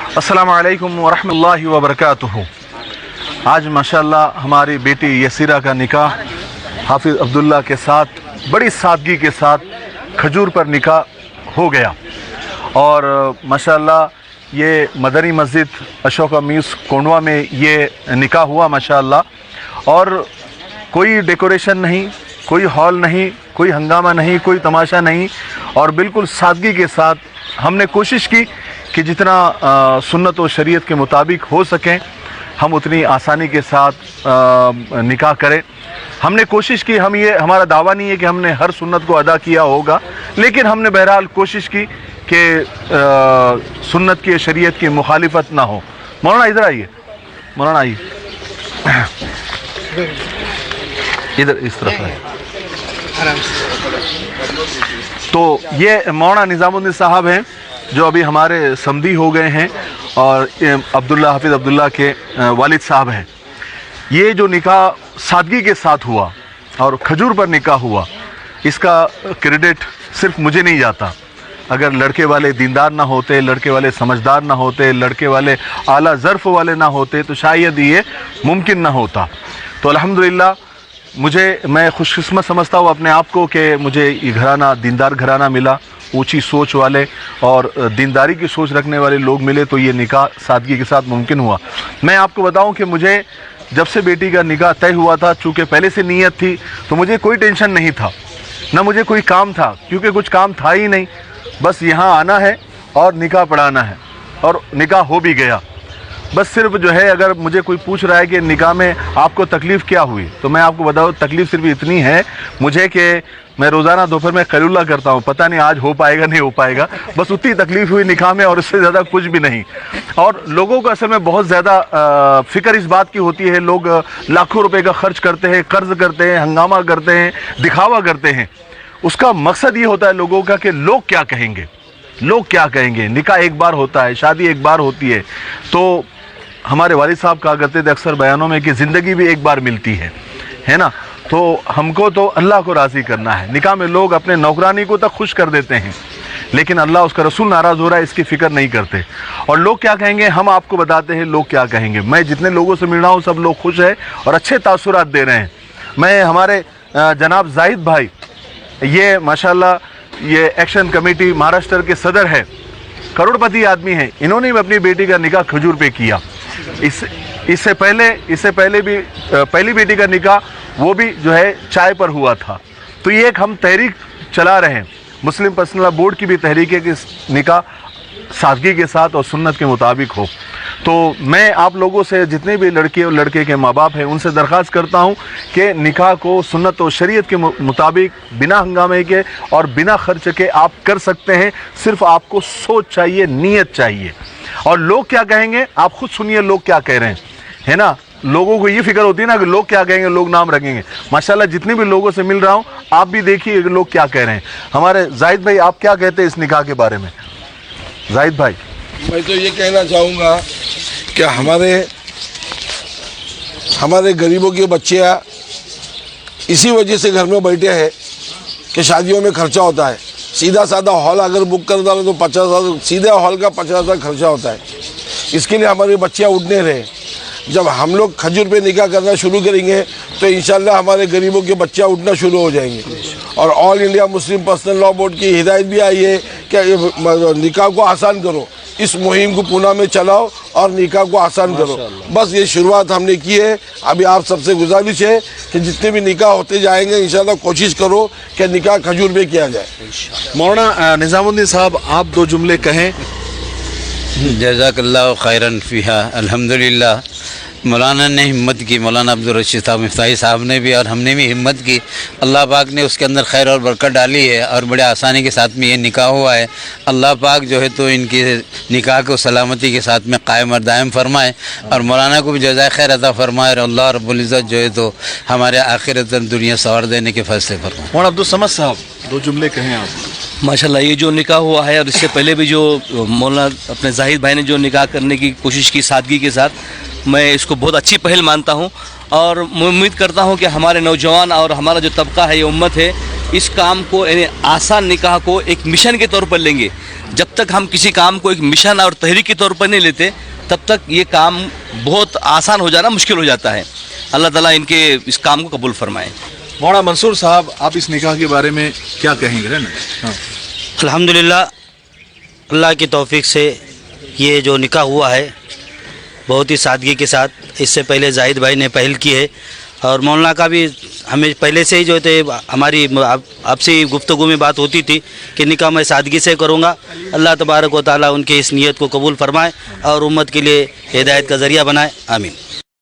अस्सलामु अलैकुम वरहमतुल्लाहि वबरकातुहू। आज माशाअल्लाह हमारी बेटी यसीरा का निकाह हाफिज़ अब्दुल्ला के साथ बड़ी सादगी के साथ खजूर पर निकाह हो गया। और माशाअल्लाह ये मदनी मस्जिद अशोका मीस कोंडवा में ये निकाह हुआ माशाअल्लाह। और कोई डेकोरेशन नहीं, कोई हॉल नहीं, कोई हंगामा नहीं, कोई तमाशा नहीं, और बिल्कुल सादगी के साथ हमने कोशिश की कि जितना सुन्नत और शरीयत के मुताबिक हो सकें हम उतनी आसानी के साथ निकाह करें। हमने कोशिश की, हम ये हमारा दावा नहीं है कि हमने हर सुन्नत को अदा किया होगा, लेकिन हमने बहरहाल कोशिश की कि सुन्नत की शरीयत की मुखालिफत ना हो। मौलाना इधर आइए, मौलाना आइए, इधर इस तरफ है। तो ये मौलाना निज़ामुद्दीन साहब हैं जो अभी हमारे समधी हो गए हैं, और अब्दुल्ला हाफिज़ अब्दुल्ला के वालिद साहब हैं। ये जो निकाह सादगी के साथ हुआ और खजूर पर निकाह हुआ, इसका क्रेडिट सिर्फ मुझे नहीं जाता। अगर लड़के वाले दीनदार ना होते, लड़के वाले समझदार ना होते, लड़के वाले आला ज़र्फ़ वाले ना होते, तो शायद ये मुमकिन ना होता। तो अल्हम्दुलिल्लाह मैं खुशकिस्मत समझता हूँ अपने आप को कि मुझे ये घराना दीनदार घराना मिला, ऊंची सोच वाले और दीनदारी की सोच रखने वाले लोग मिले, तो ये निकाह सादगी के साथ मुमकिन हुआ। मैं आपको बताऊं कि मुझे जब से बेटी का निकाह तय हुआ था, चूँकि पहले से नीयत थी, तो मुझे कोई टेंशन नहीं था, ना मुझे कोई काम था, क्योंकि कुछ काम था ही नहीं। बस यहाँ आना है और निकाह पढ़ाना है, और निकाह हो भी गया। बस सिर्फ जो है, अगर मुझे कोई पूछ रहा है कि निकाह में आपको तकलीफ़ क्या हुई, तो मैं आपको बताऊँ तकलीफ़ सिर्फ इतनी है मुझे कि मैं रोज़ाना दोपहर में कलूला करता हूँ, पता नहीं आज हो पाएगा नहीं हो पाएगा, बस उतनी तकलीफ़ हुई निकाह में, और उससे ज़्यादा कुछ भी नहीं। और लोगों को असल में बहुत ज़्यादा फ़िक्र इस बात की होती है, लोग लाखों रुपए का खर्च करते हैं, कर्ज़ करते हैं, हंगामा करते हैं, दिखावा करते हैं। उसका मकसद ये होता है लोगों का कि लोग क्या कहेंगे, लोग क्या कहेंगे। निकाह एक बार होता है, शादी एक बार होती है। तो हमारे वालिद साहब कहा करते थे अक्सर बयानों में कि ज़िंदगी भी एक बार मिलती है ना। तो हमको तो अल्लाह को राज़ी करना है। निकाह में लोग अपने नौकरानी को तक खुश कर देते हैं, लेकिन अल्लाह उसका रसूल नाराज़ हो रहा है, इसकी फ़िक्र नहीं करते। और लोग क्या कहेंगे, हम आपको बताते हैं लोग क्या कहेंगे। मैं जितने लोगों से मिल रहा हूँ सब लोग खुश हैं और अच्छे तासुरात दे रहे हैं। मैं हमारे जनाब जाहिद भाई, ये माशाल्लाह ये एक्शन कमेटी महाराष्ट्र के सदर है, करोड़पति आदमी हैं, इन्होंने भी अपनी बेटी का निकाह खजूर पे किया। इससे पहले भी पहली बेटी का निकाह वो भी जो है चाय पर हुआ था। तो ये एक हम तहरीक चला रहे हैं, मुस्लिम पर्सनल बोर्ड की भी तहरीक है कि निकाह सादगी के साथ और सुन्नत के मुताबिक हो। तो मैं आप लोगों से, जितने भी लड़के और लड़के के माँ बाप हैं, उनसे दरख्वास्त करता हूँ कि निकाह को सुन्नत और शरीयत के मुताबिक बिना हंगामे के और बिना खर्च के आप कर सकते हैं। सिर्फ आपको सोच चाहिए, नीयत चाहिए। और लोग क्या कहेंगे आप खुद सुनिए, लोग क्या कह रहे हैं, है ना। लोगों को ये फिक्र होती है ना कि लोग क्या कहेंगे, लोग नाम रखेंगे। माशाल्लाह जितने भी लोगों से मिल रहा हूँ, आप भी देखिए लोग क्या कह रहे हैं। हमारे जाहिद भाई, आप क्या कहते हैं इस निकाह के बारे में? जाहिद भाई, मैं तो ये कहना चाहूँगा कि हमारे गरीबों के बच्चे इसी वजह से घर में बैठे हैं कि शादियों में खर्चा होता है। सीधा साधा हॉल अगर बुक कर डालो तो 50,000, सीधे हॉल का 50,000 खर्चा होता है। इसके लिए हमारे बच्चियाँ उठने रहे। जब हम लोग खजूर पे निकाह करना शुरू करेंगे तो इंशाल्लाह हमारे गरीबों के बच्चियाँ उठना शुरू हो जाएंगे। और all India Muslim personal law board की हिदायत भी आई है कि निकाह को आसान करो, इस मुहिम को पुणे में चलाओ और निकाह को आसान करो। बस ये शुरुआत हमने की है। अभी आप सबसे गुजारिश है कि जितने भी निकाह होते जाएंगे इंशाल्लाह कोशिश करो कि निकाह खजूर पे किया जाए। मौलाना निज़ामुद्दीन साहब, आप दो जुमले कहें। जज़ाकल्लाहु खैरन फ़ीहा। अल्हम्दुलिल्लाह मौलाना ने हिम्मत की, मौलाना अब्दुल रशीद साहब मिफ्ताही साहब ने भी और हमने भी हिम्मत की। अल्लाह पाक ने उसके अंदर खैर और बरकत डाली है और बड़े आसानी के साथ में ये निकाह हुआ है। अल्लाह पाक जो है तो इनकी निकाह को सलामती के साथ में कायम और दायम फरमाए, और मौलाना को भी जज़ाए खैर अता फरमाए, और अल्लाह रब्बुल इज़्ज़त जो है तो हमारे आखिरत दुनिया सवार देने के फैसले फरमाए। मौलाना अब्दुल समद साहब, दो जुमले कहें आप। माशाल्लाह ये जो निकाह हुआ है, और इससे पहले भी जो मौलाना अपने जाहिद भाई ने जो निकाह करने की कोशिश की सादगी के साथ, मैं इसको बहुत अच्छी पहल मानता हूँ। और मैं उम्मीद करता हूँ कि हमारे नौजवान और हमारा जो तबका है, ये उम्मत है, اس کام کو یعنی آسان نکاح کو ایک مشن کے طور پر لیں گے. جب تک ہم کسی کام کو ایک مشن اور تحریک کے طور پر نہیں لیتے تب تک یہ کام بہت آسان ہو جانا مشکل ہو جاتا ہے. اللہ تعالیٰ ان کے اس کام کو قبول فرمائے. مولانا منصور صاحب آپ اس نکاح کے بارے میں کیا کہیں گے نا؟ ہاں الحمدللہ اللہ کی توفیق سے یہ جو نکاح ہوا ہے بہت ہی سادگی کے ساتھ. اس سے پہلے زاہد بھائی نے پہل کی ہے اور مولانا کا بھی ہمیں پہلے سے ہی جو تھے ہماری آپ سے گفتگو میں بات ہوتی تھی کہ نکاح میں سادگی سے کروں گا. اللہ تبارک و تعالیٰ ان کے اس نیت کو قبول فرمائے اور امت کے لیے ہدایت کا ذریعہ بنائے. آمین.